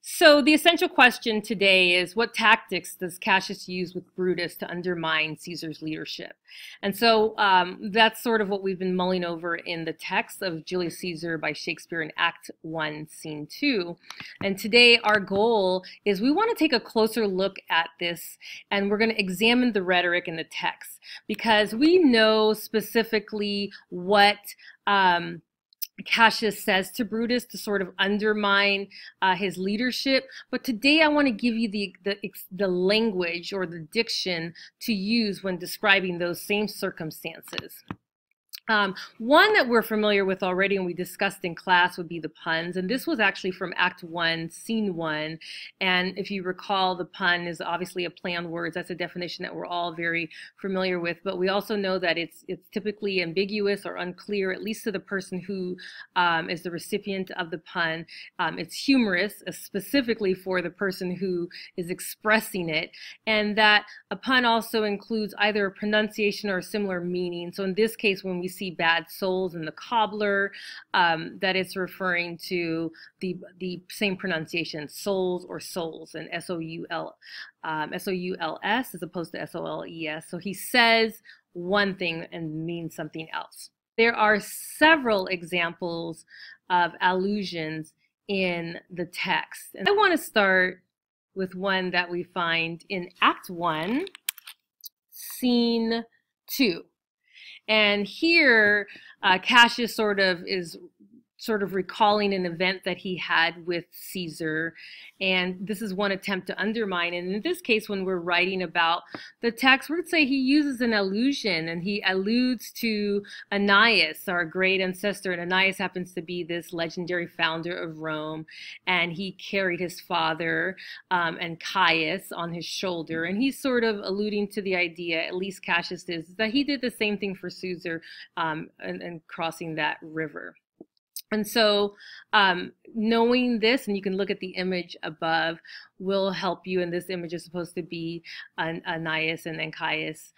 So the essential question today is, what tactics does Cassius use with Brutus to undermine Caesar's leadership? And so that's sort of what we've been mulling over in the text of Julius Caesar by Shakespeare in Act 1, Scene 2. And today our goal is we want to take a closer look at this, and we're going to examine the rhetoric in the text, because we know specifically what Cassius says to Brutus to sort of undermine his leadership. But today I want to give you the language or the diction to use when describing those same circumstances. One that we're familiar with already and we discussed in class would be the puns, and this was actually from Act 1, Scene 1, and if you recall, the pun is obviously a play on words. That's a definition that we're all very familiar with, but we also know that it's typically ambiguous or unclear, at least to the person who is the recipient of the pun. It's humorous, specifically for the person who is expressing it, and that a pun also includes either a pronunciation or a similar meaning. So in this case, when we see bad souls in the cobbler, that it's referring to the same pronunciation, souls or souls, and S-O-U-L-S as opposed to S-O-L-E-S. So he says one thing and means something else. There are several examples of allusions in the text. And I want to start with one that we find in Act 1, Scene 2. And here, Cassius is recalling an event that he had with Caesar, and this is one attempt to undermine. And in this case, when we're writing about the text, we'd say he uses an allusion, and he alludes to Aeneas, our great ancestor. And Aeneas happens to be this legendary founder of Rome, and he carried his father and Caius on his shoulder. And he's sort of alluding to the idea, at least Cassius is, that he did the same thing for Caesar and crossing that river. And so knowing this, and you can look at the image above, will help you. And this image is supposed to be Aeneas and Caius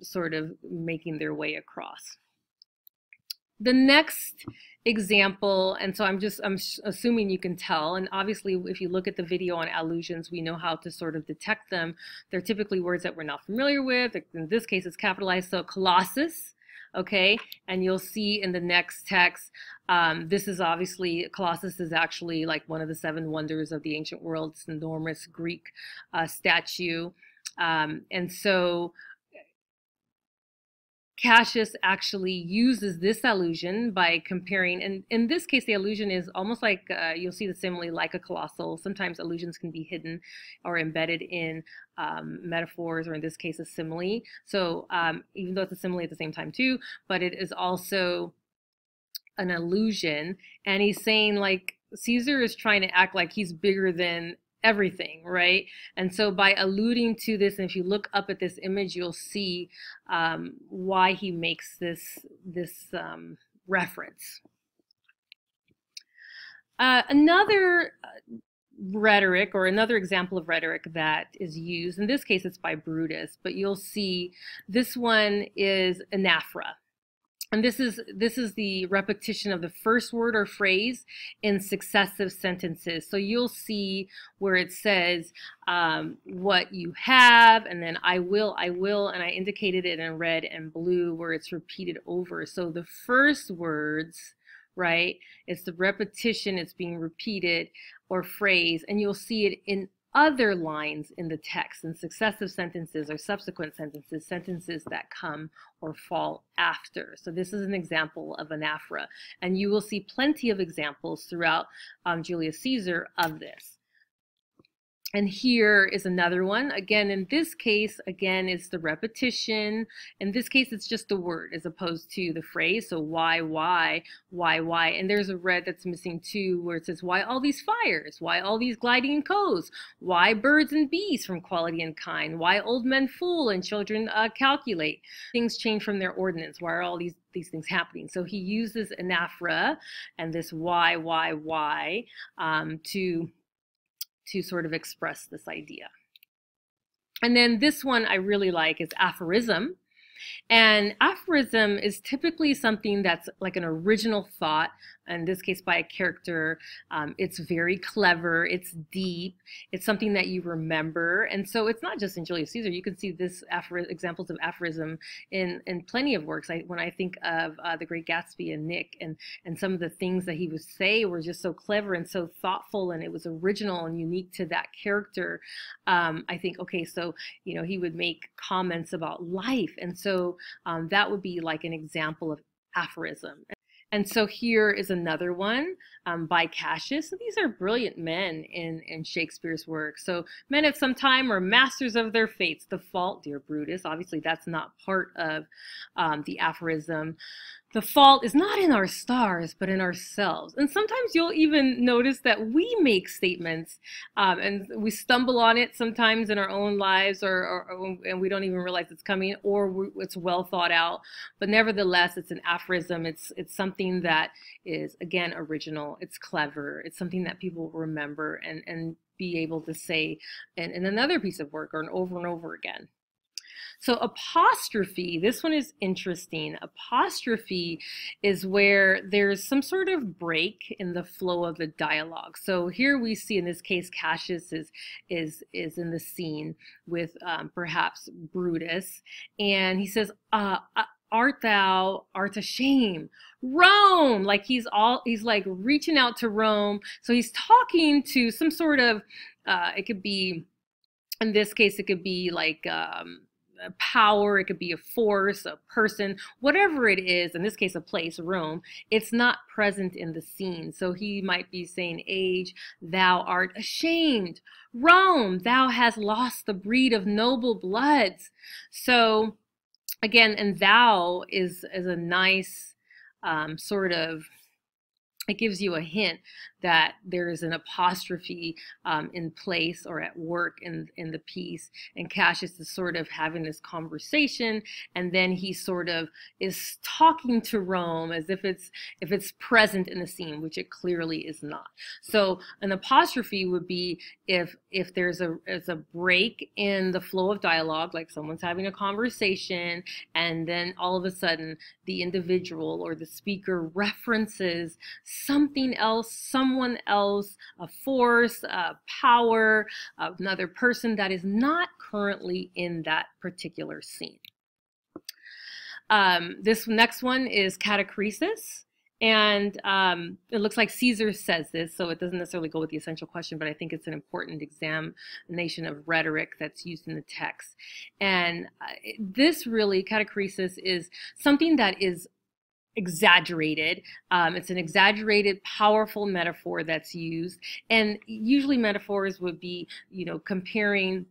sort of making their way across. The next example, and so I'm assuming you can tell, and obviously if you look at the video on allusions, we know how to sort of detect them. They're typically words that we're not familiar with. In this case, it's capitalized, so Colossus. Okay, and you'll see in the next text, this is obviously, Colossus is actually like one of the 7 wonders of the ancient world. It's an enormous Greek statue. And so Cassius actually uses this allusion by comparing, and in this case, the allusion is almost like, you'll see the simile like a colossal. Sometimes allusions can be hidden or embedded in metaphors, or in this case, a simile. So even though it's a simile at the same time too, but it is also an allusion. And he's saying, like, Caesar is trying to act like he's bigger than everything, right? And so by alluding to this, and if you look up at this image, you'll see why he makes this reference. Another rhetoric, or another example of rhetoric that is used, in this case it's by Brutus, but you'll see this one is anaphora. And this is the repetition of the first word or phrase in successive sentences. So you'll see where it says what you have, and then I will, and I indicated it in red and blue where it's repeated over. So the first words, right, it's the repetition, it's being repeated or phrase, and you'll see it in other lines in the text, in successive sentences or subsequent sentences, sentences that come or fall after. So this is an example of anaphora, and you will see plenty of examples throughout Julius Caesar of this. And here is another one. Again, in this case, again, it's the repetition. In this case, it's just the word as opposed to the phrase. So why. And there's a red that's missing too, where it says, why all these fires? Why all these gliding coes? Why birds and bees from quality and kind? Why old men fool and children calculate? Things change from their ordinance. Why are all these things happening? So he uses anaphora and this why to sort of express this idea. And then this one I really like is aphorism. And aphorism is typically something that's like an original thought, in this case by a character. It's very clever, it's deep, it's something that you remember. And so it's not just in Julius Caesar. You can see this examples of aphorism in plenty of works. When I think of The Great Gatsby and Nick, and some of the things that he would say were just so clever and so thoughtful, and it was original and unique to that character. I think, okay, so, you know, he would make comments about life. And so that would be like an example of aphorism. And so here is another one by Cassius. So these are brilliant men in Shakespeare's work. So men at some time are masters of their fates. The fault, dear Brutus, obviously that's not part of the aphorism. The fault is not in our stars, but in ourselves. And sometimes you'll even notice that we make statements and we stumble on it sometimes in our own lives, and we don't even realize it's coming, or it's well thought out. But nevertheless, it's an aphorism. It's something that is, again, original. It's clever. It's something that people remember and be able to say in another piece of work or over and over again. So apostrophe, this one is interesting. Apostrophe is where there's some sort of break in the flow of the dialogue. So here we see, in this case, Cassius is in the scene with perhaps Brutus, and he says, art a shame, Rome. Like he's like reaching out to Rome. So he's talking to some sort of, it could be, in this case, it could be like, a power, it could be a force, a person, whatever it is, in this case a place, Rome, it's not present in the scene. So he might be saying, age, thou art ashamed. Rome, thou hast lost the breed of noble bloods. So again, and thou is a nice sort of, it gives you a hint that there is an apostrophe in place or at work in the piece. And Cassius is sort of having this conversation, and then he sort of is talking to Rome as if it's present in the scene, which it clearly is not. So an apostrophe would be if there's a break in the flow of dialogue, like someone's having a conversation, and then all of a sudden the individual or the speaker references something else, someone else, a force, a power, another person that is not currently in that particular scene. This next one is catachresis. And it looks like Caesar says this, so it doesn't necessarily go with the essential question, but I think it's an important examination of rhetoric that's used in the text. And this really, catachresis, is something that is exaggerated. It's an exaggerated, powerful metaphor that's used. And usually metaphors would be, you know, comparing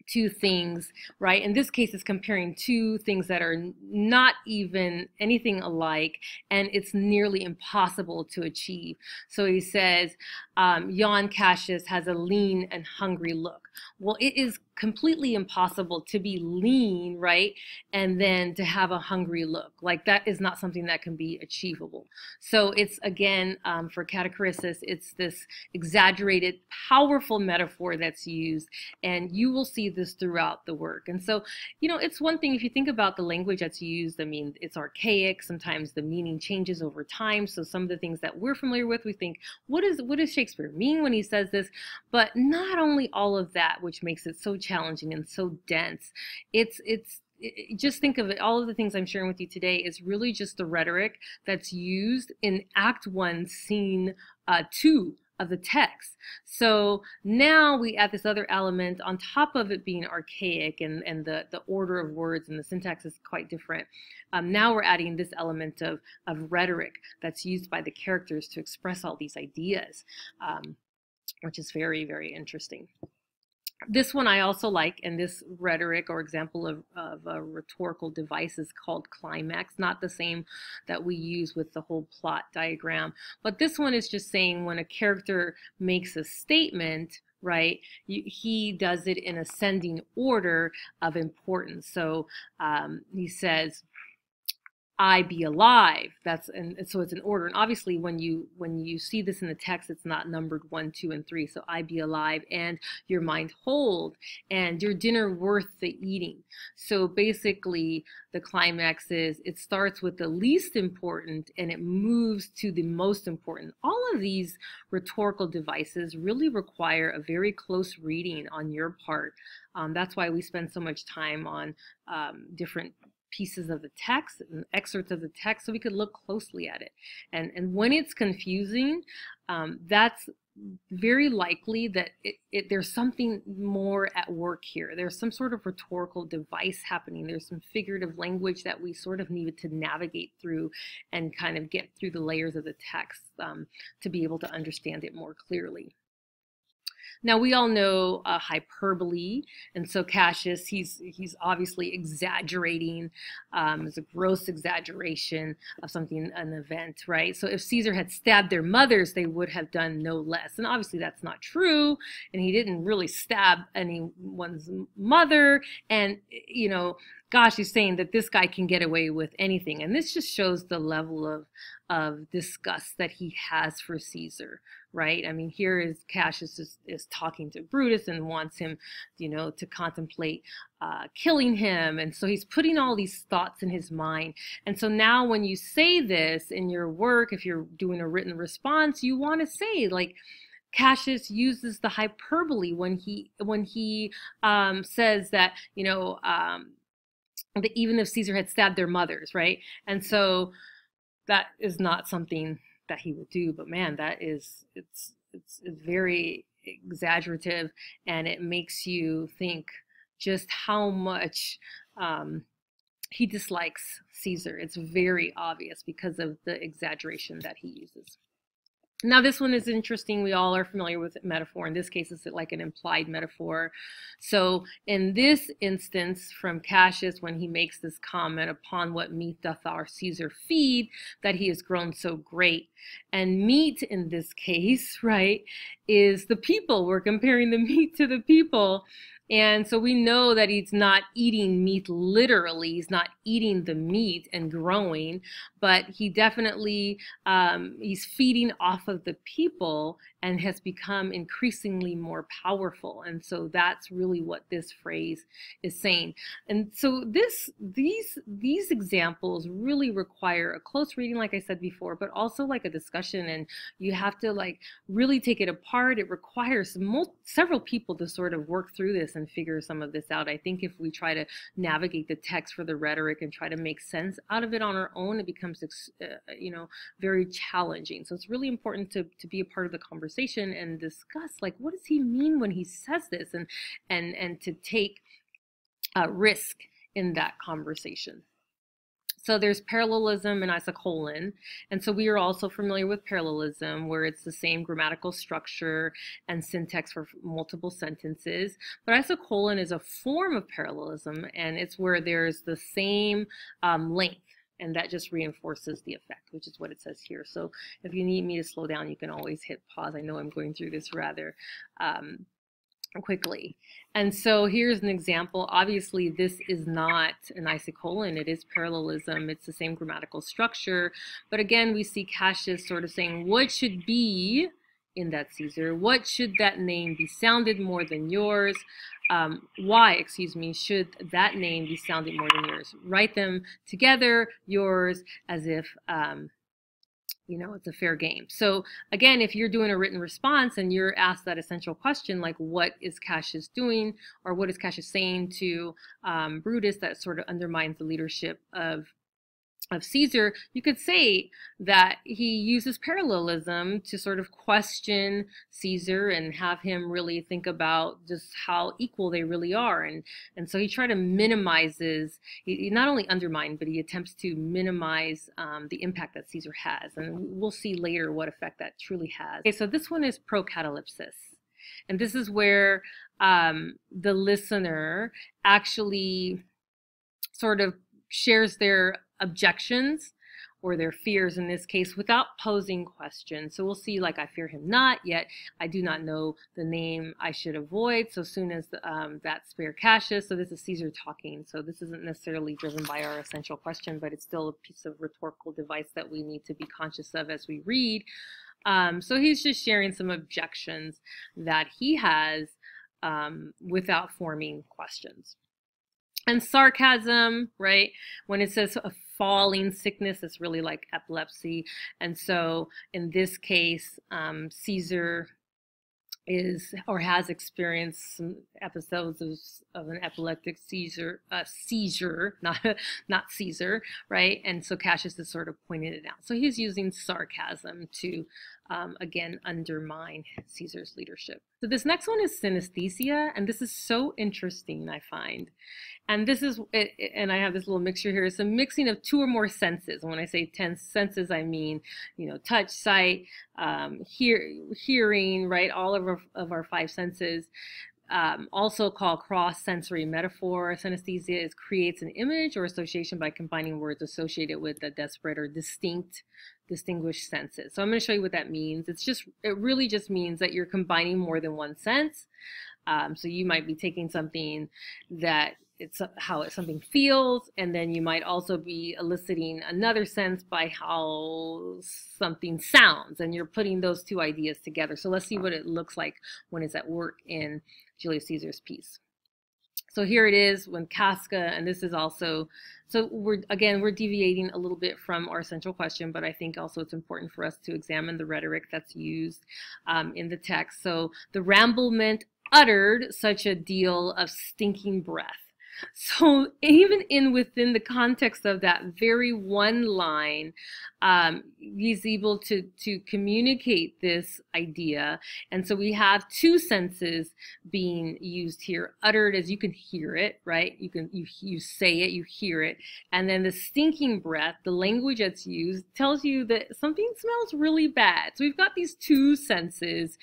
two things, right? In this case, it's comparing two things that are not even anything alike, and it's nearly impossible to achieve. So he says, yon Cassius has a lean and hungry look. Well, it is completely impossible to be lean, right? And then to have a hungry look. Like, that is not something that can be achievable. So it's, again, for catachresis, it's this exaggerated, powerful metaphor that's used, and you will see this throughout the work. And so, you know, it's one thing if you think about the language that's used. I mean, it's archaic. Sometimes the meaning changes over time. So some of the things that we're familiar with, we think, what does Shakespeare mean when he says this? But not only all of that, which makes it so challenging and so dense. Just think of it, all of the things I'm sharing with you today is really just the rhetoric that's used in Act 1, Scene 2 of the text. So now we add this other element on top of it being archaic, and the order of words and the syntax is quite different. Now we're adding this element of rhetoric that's used by the characters to express all these ideas, which is very, very interesting. This one I also like, and this rhetoric or example of a rhetorical device is called CLIMAX, not the same that we use with the whole plot diagram. But this one is just saying when a character makes a statement, right, he does it in ascending order of importance. So he says, I be alive. And so it's an order. And obviously when you see this in the text, it's not numbered 1, 2, and 3. So I be alive, and your mind hold, and your dinner worth the eating. So basically the climax is it starts with the least important and it moves to the most important. All of these rhetorical devices really require a very close reading on your part. That's why we spend so much time on different pieces of the text and excerpts of the text so we could look closely at it. And when it's confusing, that's very likely that there's something more at work here. There's some sort of rhetorical device happening. There's some figurative language that we sort of needed to navigate through and kind of get through the layers of the text to be able to understand it more clearly. Now we all know hyperbole, and so Cassius, he's obviously exaggerating. It's a gross exaggeration of something, an event, right? So if Caesar had stabbed their mothers, they would have done no less. And obviously that's not true, and he didn't really stab anyone's mother. And you know, gosh, he's saying that this guy can get away with anything, and this just shows the level of disgust that he has for Caesar, right? I mean, here is Cassius is talking to Brutus and wants him, you know, to contemplate killing him. And so he's putting all these thoughts in his mind. And so now when you say this in your work, if you're doing a written response, you want to say like, Cassius uses the hyperbole when he says that, you know, that even if Caesar had stabbed their mothers, right? And so that is not something that he would do, but man, that is, it's very exaggerative, and it makes you think just how much he dislikes Caesar. It's very obvious because of the exaggeration that he uses. Now this one is interesting. We all are familiar with metaphor. In this case, it's like an implied metaphor. So in this instance from Cassius, when he makes this comment, upon what meat doth our Caesar feed, that he has grown so great. And meat in this case, right, is the people. We're comparing the meat to the people. And so we know that he's not eating meat literally. He's not eating the meat and growing, but he definitely, he's feeding off of the people and has become increasingly more powerful. And so that's really what this phrase is saying. And so these examples really require a close reading, like I said before, but also like a discussion, and you have to like really take it apart. It requires several people to sort of work through this and figure some of this out. I think if we try to navigate the text for the rhetoric and try to make sense out of it on our own, it becomes you know, very challenging. So it's really important to be a part of the conversation and discuss, like, what does he mean when he says this, and to take risk in that conversation. So there's parallelism and isocolon. And so we are also familiar with parallelism, where it's the same grammatical structure and syntax for multiple sentences. But isocolon is a form of parallelism, and it's where there's the same length. And that just reinforces the effect, which is what it says here. So if you need me to slow down, you can always hit pause. I know I'm going through this rather quickly. And so here's an example. Obviously, this is not an isocolon. It is parallelism. It's the same grammatical structure. But again, we see Cassius sort of saying, what should be in that Caesar? What should that name be sounded more than yours? Why, excuse me, should that name be sounded more than yours? Write them together, yours, as if, you know, it's a fair game. So again, if you're doing a written response and you're asked that essential question, like what is Cassius doing, or what is Cassius saying to Brutus that sort of undermines the leadership of Caesar, you could say that he uses parallelism to sort of question Caesar and have him really think about just how equal they really are. And so he tried to minimizes, he not only undermine, but he attempts to minimize the impact that Caesar has. And we'll see later what effect that truly has. Okay, so this one is pro-catalepsis. And this is where the listener actually sort of shares their objections or their fears in this case without posing questions. So we'll see, like, I fear him not, yet I do not know the name I should avoid. So soon as that spare Cassius, so this is Caesar talking. So this isn't necessarily driven by our essential question, but it's still a piece of rhetorical device that we need to be conscious of as we read. So he's just sharing some objections that he has without forming questions. And sarcasm, right? When it says a falling sickness, it's really like epilepsy. And so in this case, Caesar is or has experienced some episodes of an epileptic seizure, not Caesar, right? And so Cassius has sort of pointed it out. So he's using sarcasm to, again, undermine Caesar's leadership. So this next one is synesthesia, and this is so interesting, I find. And this is, and I have this little mixture here. It's a mixing of 2 or more senses. And when I say 10 senses, I mean, you know, touch, sight, hearing, right? All of our 5 senses. Also called cross-sensory metaphor. Synesthesia creates an image or association by combining words associated with the disparate or distinguished senses. So I'm going to show you what that means. It really just means that you're combining more than one sense. So you might be taking something that it's how something feels, and then you might also be eliciting another sense by how something sounds, and you're putting those 2 ideas together. So let's see what it looks like when it's at work in Julius Caesar's piece. So here it is when Casca, and this is also, so we're deviating a little bit from our central question, but I think also it's important for us to examine the rhetoric that's used in the text. So the ramblement uttered such a deal of stinking breath. So even within the context of that very one line, he's able to communicate this idea. And so we have 2 senses being used here. Uttered as you can hear it, right? You say it, you hear it. And then the stinking breath, the language that's used, tells you that something smells really bad. So we've got these 2 senses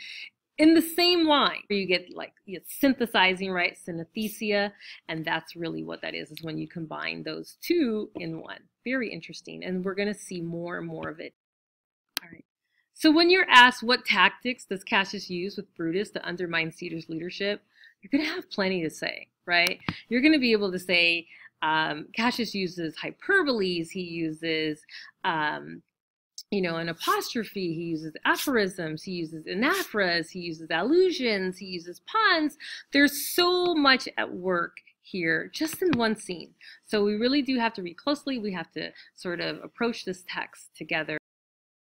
in the same line. You get like synthesizing, right? Synesthesia, and that's really what that is when you combine those 2 in one. Very interesting, and we're going to see more and more of it. All right. So when you're asked what tactics does Cassius use with Brutus to undermine Caesar's leadership, you're going to have plenty to say, right? You're going to be able to say Cassius uses hyperboles, he uses you know, an apostrophe, he uses aphorisms, he uses anaphoras, he uses allusions, he uses puns. There's so much at work here just in one scene. So we really do have to read closely. We have to sort of approach this text together